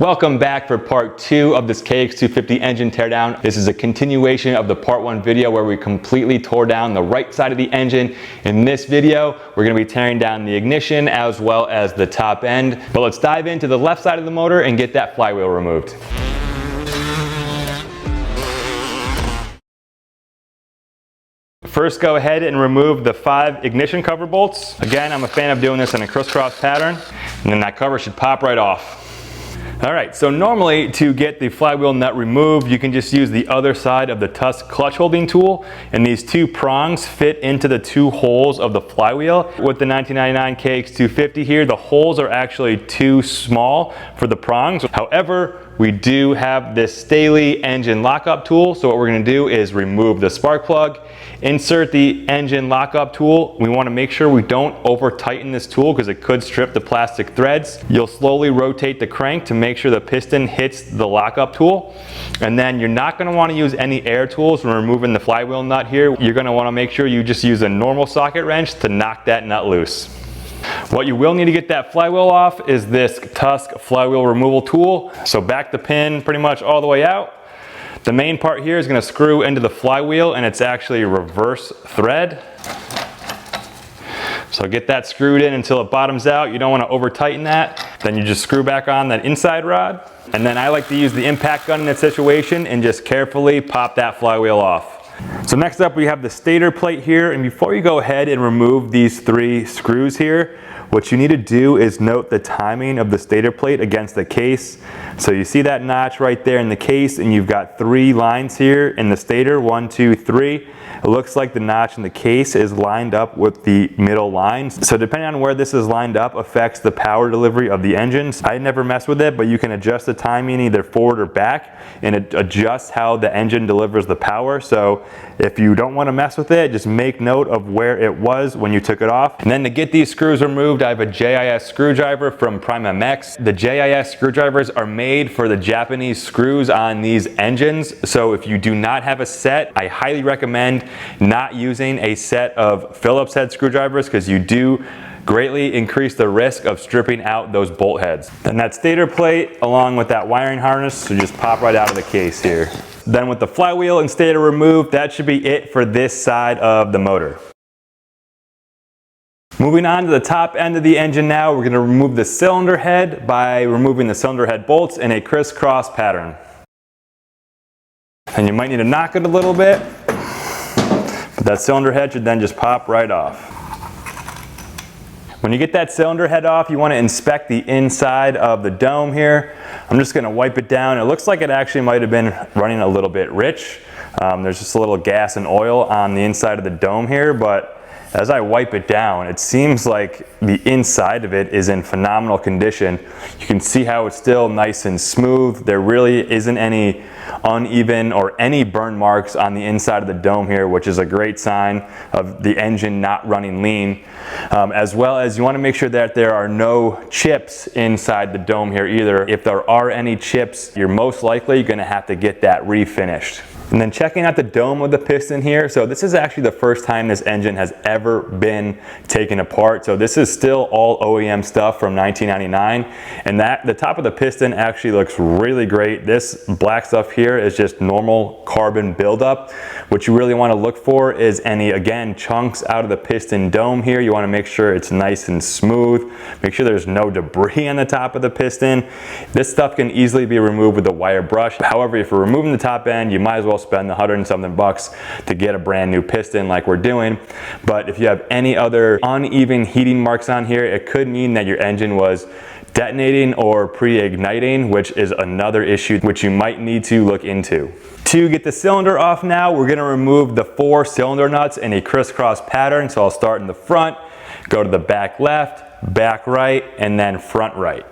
Welcome back for part 2 of this KX250 engine teardown. This is a continuation of the part 1 video where we completely tore down the right side of the engine. In this video, we're going to be tearing down the ignition as well as the top end. But let's dive into the left side of the motor and get that flywheel removed. First, go ahead and remove the 5 ignition cover bolts. Again, I'm a fan of doing this in a crisscross pattern, and then that cover should pop right off. All right, so normally to get the flywheel nut removed, you can just use the other side of the Tusk clutch holding tool, and these 2 prongs fit into the 2 holes of the flywheel. With the 1999 KX250 here, the holes are actually too small for the prongs. However, we do have this Staley engine lockup tool, so what we're gonna do is remove the spark plug, insert the engine lockup tool. We wanna make sure we don't over tighten this tool because it could strip the plastic threads. You'll slowly rotate the crank to make sure the piston hits the lockup tool. And then you're not gonna wanna use any air tools when removing the flywheel nut here. You're gonna wanna make sure you just use a normal socket wrench to knock that nut loose. What you will need to get that flywheel off is this Tusk flywheel removal tool. So back the pin pretty much all the way out. The main part here is going to screw into the flywheel, and it's actually a reverse thread. So get that screwed in until it bottoms out. You don't want to over tighten that. Then you just screw back on that inside rod. And then I like to use the impact gun in that situation and just carefully pop that flywheel off. So next up we have the stator plate here, and before you go ahead and remove these 3 screws here, what you need to do is note the timing of the stator plate against the case. So you see that notch right there in the case, and you've got 3 lines here in the stator, 1, 2, 3. It looks like the notch in the case is lined up with the middle lines. So depending on where this is lined up affects the power delivery of the engines. I never mess with it, but you can adjust the timing either forward or back, and it adjusts how the engine delivers the power. So if you don't want to mess with it, just make note of where it was when you took it off. And then to get these screws removed, I have a JIS screwdriver from Prime MX. The JIS screwdrivers are made for the Japanese screws on these engines. So if you do not have a set, I highly recommend not using a set of Phillips head screwdrivers because you do greatly increase the risk of stripping out those bolt heads. Then that stator plate along with that wiring harness should just pop right out of the case here. Then with the flywheel and stator removed, that should be it for this side of the motor. Moving on to the top end of the engine now, we're going to remove the cylinder head by removing the cylinder head bolts in a crisscross pattern. And you might need to knock it a little bit, but that cylinder head should then just pop right off. When you get that cylinder head off, you want to inspect the inside of the dome here. I'm just going to wipe it down. It looks like it actually might have been running a little bit rich. There's just a little gas and oil on the inside of the dome here, but as I wipe it down, it seems like the inside of it is in phenomenal condition. You can see how it's still nice and smooth. There really isn't any uneven or any burn marks on the inside of the dome here, which is a great sign of the engine not running lean. As well as you want to make sure that there are no chips inside the dome here either. If there are any chips, you're most likely going to have to get that refinished. And then checking out the dome of the piston here. So this is actually the first time this engine has ever been taken apart. So this is still all OEM stuff from 1999. And the top of the piston actually looks really great. This black stuff here is just normal carbon buildup. What you really want to look for is any, again, chunks out of the piston dome here. You want to make sure it's nice and smooth. Make sure there's no debris on the top of the piston. This stuff can easily be removed with a wire brush. However, if you're removing the top end, you might as well spend the $100 and something bucks to get a brand new piston like we're doing. But if you have any other uneven heating marks on here, it could mean that your engine was detonating or pre-igniting, which is another issue which you might need to look into. To get the cylinder off now, we're going to remove the 4 cylinder nuts in a crisscross pattern. So I'll start in the front, go to the back left, back right, and then front right.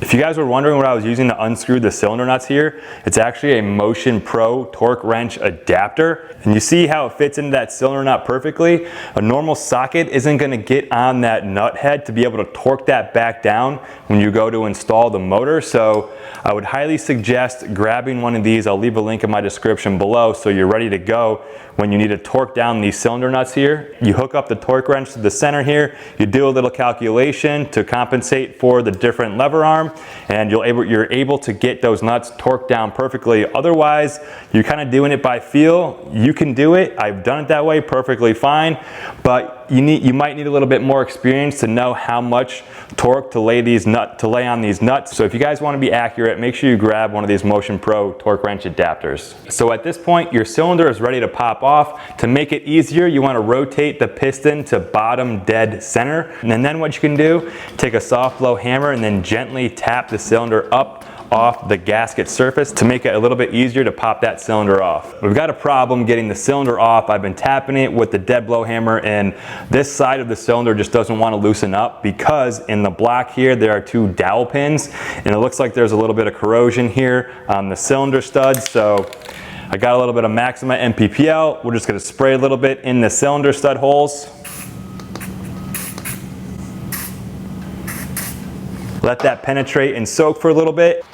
If If you guys were wondering what I was using to unscrew the cylinder nuts here, it's actually a Motion Pro torque wrench adapter. And you see how it fits into that cylinder nut perfectly. A normal socket isn't gonna get on that nut head to be able to torque that back down when you go to install the motor. So I would highly suggest grabbing one of these. I'll leave a link in my description below so you're ready to go when you need to torque down these cylinder nuts here. You hook up the torque wrench to the center here, you do a little calculation to compensate for the different lever arm, and you're able to get those nuts torqued down perfectly. Otherwise, you're kind of doing it by feel. You can do it. I've done it that way perfectly fine, but you might need a little bit more experience to know how much torque to lay on these nuts. So if you guys want to be accurate, make sure you grab one of these Motion Pro torque wrench adapters. So at this point, your cylinder is ready to pop off. To make it easier, you want to rotate the piston to bottom dead center. And then what you can do, take a soft blow hammer and then gently tap the cylinder up off the gasket surface to make it a little bit easier to pop that cylinder off. We've got a problem getting the cylinder off. I've been tapping it with the dead blow hammer, and this side of the cylinder just doesn't want to loosen up because in the block here there are 2 dowel pins, and it looks like there's a little bit of corrosion here on the cylinder studs. So I got a little bit of Maxima MPPL. We're just going to spray a little bit in the cylinder stud holes. Let that penetrate and soak for a little bit.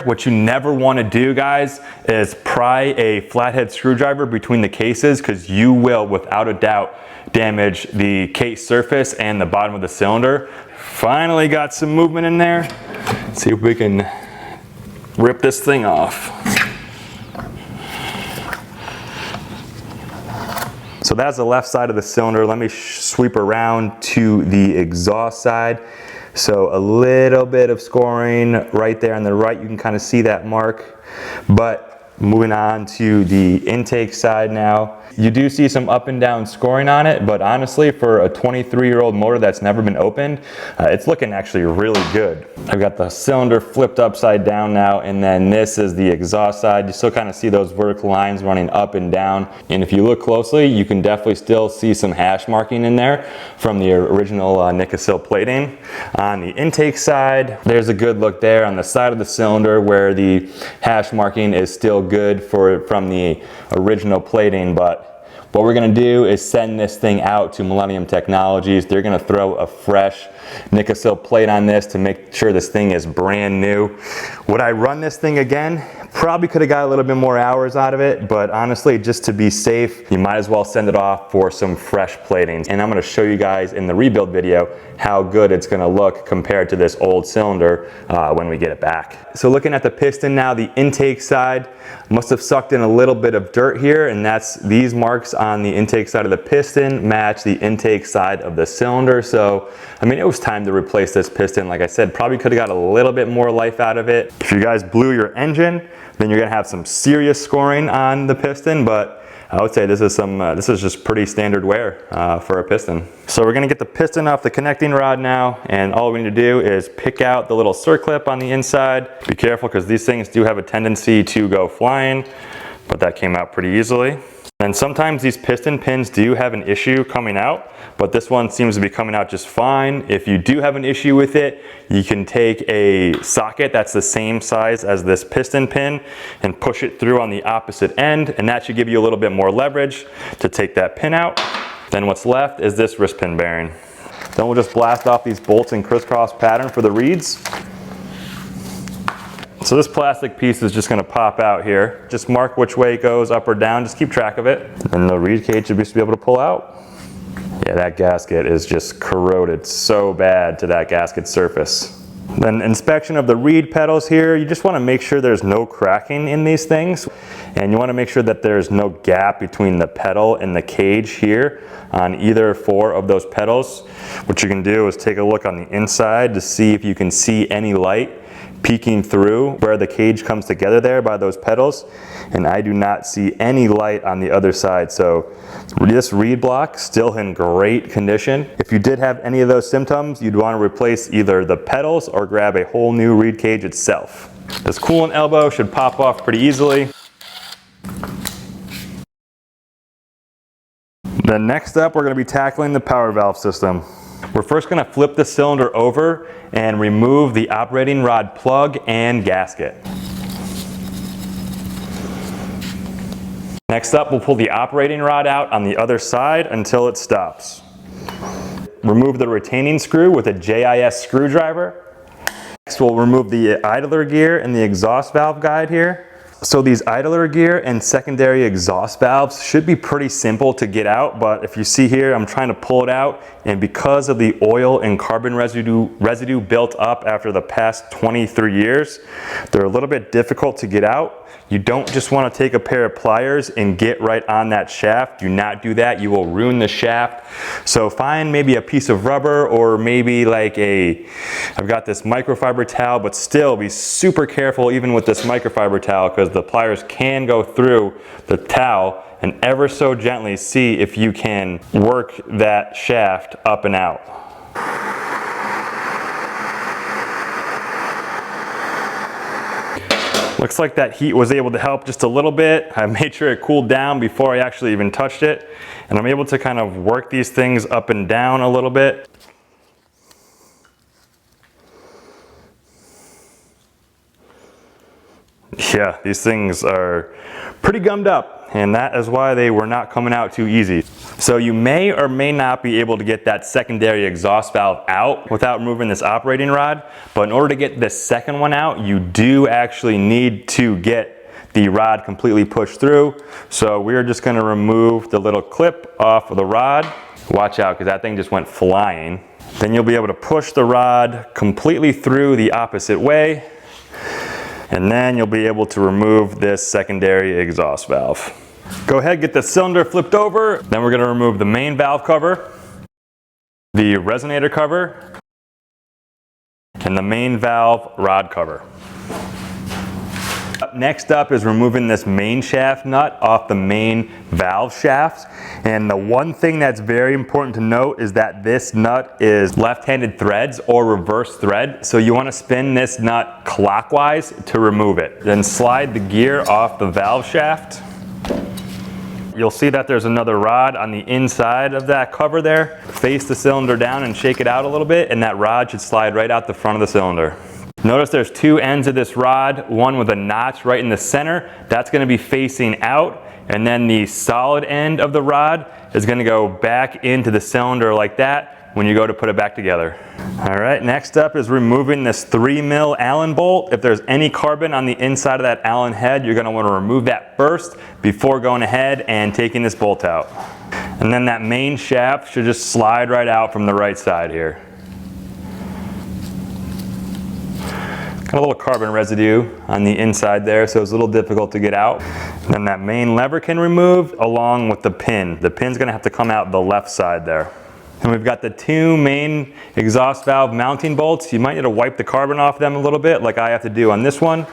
What you never want to do, guys, is pry a flathead screwdriver between the cases, because you will, without a doubt, damage the case surface and the bottom of the cylinder. Finally got some movement in there. Let's see if we can rip this thing off. So that's the left side of the cylinder. Let me sweep around to the exhaust side. So a little bit of scoring right there on the right. You can kind of see that mark. But moving on to the intake side now. You do see some up and down scoring on it, but honestly, for a 23-year-old motor that's never been opened, it's looking actually really good. I've got the cylinder flipped upside down now, and then this is the exhaust side. You still kind of see those vertical lines running up and down. And if you look closely, you can definitely still see some hash marking in there from the original Nikasil plating. On the intake side, there's a good look there on the side of the cylinder where the hash marking is still good from the original plating. But what we're going to do is send this thing out to Millennium Technologies. They're going to throw a fresh Nikasil plate on this to make sure this thing is brand new. Would I run this thing again? Probably could have got a little bit more hours out of it, but honestly, just to be safe, you might as well send it off for some fresh plating. And I'm going to show you guys in the rebuild video how good it's going to look compared to this old cylinder when we get it back. So looking at the piston now, the intake side must have sucked in a little bit of dirt here, and that's these marks on the intake side of the piston match the intake side of the cylinder. So I mean, it was time to replace this piston. Like I said, probably could have got a little bit more life out of it. If you guys blew your engine, then you're gonna have some serious scoring on the piston, but I would say this is just pretty standard wear for a piston. So we're gonna get the piston off the connecting rod now, and all we need to do is pick out the little circlip on the inside. Be careful, because these things do have a tendency to go flying, but that came out pretty easily. And sometimes these piston pins do have an issue coming out, but this one seems to be coming out just fine. If you do have an issue with it, you can take a socket that's the same size as this piston pin and push it through on the opposite end, and that should give you a little bit more leverage to take that pin out. Then what's left is this wrist pin bearing. Then we'll just blast off these bolts in crisscross pattern for the reeds. So this plastic piece is just going to pop out here. Just mark which way it goes, up or down. Just keep track of it. And the reed cage should be able to pull out. Yeah, that gasket is just corroded so bad to that gasket surface. Then inspection of the reed pedals here. You just want to make sure there's no cracking in these things. And you want to make sure that there's no gap between the pedal and the cage here on either 4 of those pedals. What you can do is take a look on the inside to see if you can see any light peeking through where the cage comes together there by those pedals, and I do not see any light on the other side. So this reed block still in great condition. If you did have any of those symptoms, you'd want to replace either the pedals or grab a whole new reed cage itself. This coolant elbow should pop off pretty easily. Then next up, we're going to be tackling the power valve system. We're first going to flip the cylinder over and remove the operating rod plug and gasket. Next up, we'll pull the operating rod out on the other side until it stops. Remove the retaining screw with a JIS screwdriver. Next, we'll remove the idler gear and the exhaust valve guide here. So these idler gear and secondary exhaust valves should be pretty simple to get out, but if you see here, I'm trying to pull it out, and because of the oil and carbon residue built up after the past 23 years, they're a little bit difficult to get out. You don't just want to take a pair of pliers and get right on that shaft. Do not do that. You will ruin the shaft. So find maybe a piece of rubber, or maybe like I've got this microfiber towel, but still be super careful even with this microfiber towel, because the pliers can go through the towel, and ever so gently see if you can work that shaft up and out. Looks like that heat was able to help just a little bit. I made sure it cooled down before I actually even touched it. And I'm able to kind of work these things up and down a little bit. Yeah, these things are pretty gummed up, and that is why they were not coming out too easy. So you may or may not be able to get that secondary exhaust valve out without removing this operating rod, but in order to get this second one out, you do actually need to get the rod completely pushed through. So we're just going to remove the little clip off of the rod. Watch out, because that thing just went flying. Then you'll be able to push the rod completely through the opposite way, and then you'll be able to remove this secondary exhaust valve. Go ahead, get the cylinder flipped over. Then we're going to remove the main valve cover, the resonator cover, and the main valve rod cover. Next up is removing this main shaft nut off the main valve shaft. And the one thing that's very important to note is that this nut is left-handed threads or reverse thread. So you want to spin this nut clockwise to remove it. Then slide the gear off the valve shaft. You'll see that there's another rod on the inside of that cover there. Face the cylinder down and shake it out a little bit, and that rod should slide right out the front of the cylinder. Notice there's two ends of this rod, one with a notch right in the center. That's going to be facing out, and then the solid end of the rod is going to go back into the cylinder like that when you go to put it back together. All right, next up is removing this 3mm Allen bolt. If there's any carbon on the inside of that Allen head, you're going to want to remove that first before going ahead and taking this bolt out. And then that main shaft should just slide right out from the right side here. Got a little carbon residue on the inside there, so it's a little difficult to get out. Then that main lever can remove along with the pin. The pin's gonna have to come out the left side there. And we've got the two main exhaust valve mounting bolts. You might need to wipe the carbon off them a little bit, like I have to do on this one.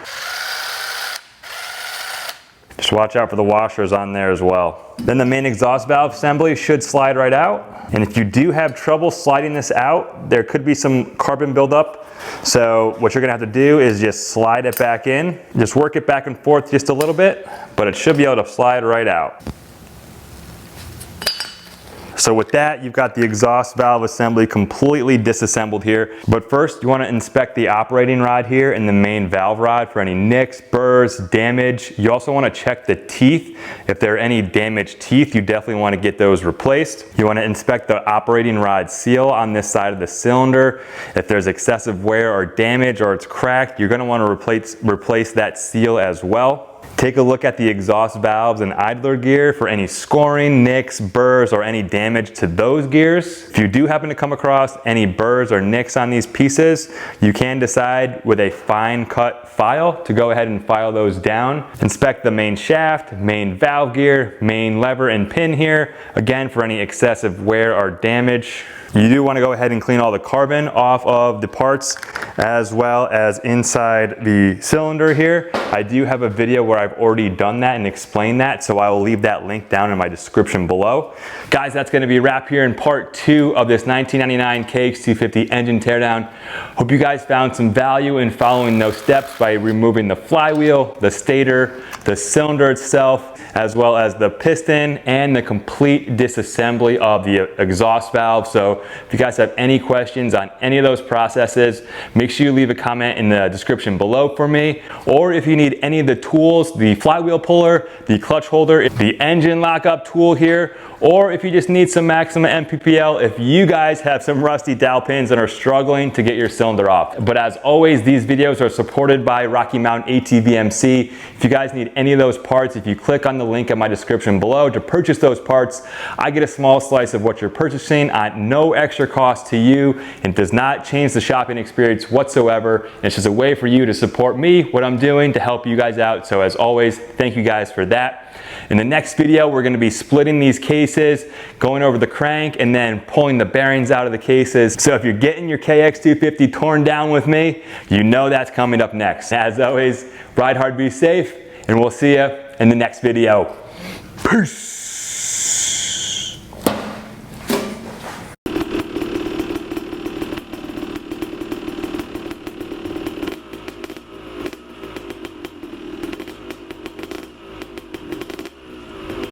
Just watch out for the washers on there as well. Then the main exhaust valve assembly should slide right out. And if you do have trouble sliding this out, there could be some carbon buildup. So what you're gonna have to do is just slide it back in. Just work it back and forth just a little bit, but it should be able to slide right out. So with that, you've got the exhaust valve assembly completely disassembled here. But first, you want to inspect the operating rod here and the main valve rod for any nicks, burrs, damage. You also want to check the teeth. If there are any damaged teeth, you definitely want to get those replaced. You want to inspect the operating rod seal on this side of the cylinder. If there's excessive wear or damage or it's cracked, you're going to want to replace that seal as well. Take a look at the exhaust valves and idler gear for any scoring, nicks, burrs, or any damage to those gears. If you do happen to come across any burrs or nicks on these pieces, you can decide with a fine cut file to go ahead and file those down. Inspect the main shaft, main valve gear, main lever and pin here, again for any excessive wear or damage. You do want to go ahead and clean all the carbon off of the parts as well as inside the cylinder here. I do have a video where I've already done that and explained that, so I will leave that link down in my description below. Guys, that's going to be a wrap here in part 2 of this 1999 KX250 engine teardown. Hope you guys found some value in following those steps by removing the flywheel, the stator, the cylinder itself, as well as the piston and the complete disassembly of the exhaust valve. So if you guys have any questions on any of those processes, make sure you leave a comment in the description below for me. Or if you need any of the tools, the flywheel puller, the clutch holder, the engine lockup tool here, or if you just need some Maxima MPPL, if you guys have some rusty dowel pins and are struggling to get your cylinder off. But as always, these videos are supported by Rocky Mountain ATV MC. If you guys need any of those parts, if you click on the link in my description below to purchase those parts, I get a small slice of what you're purchasing at no extra cost to you, and does not change the shopping experience whatsoever. It's just a way for you to support me, what I'm doing to help you guys out. So as always, thank you guys for that. In the next video, we're going to be splitting these cases, going over the crank, and then pulling the bearings out of the cases. So if you're getting your KX250 torn down with me, you know that's coming up next. As always, ride hard, be safe, and we'll see you in the next video. Peace.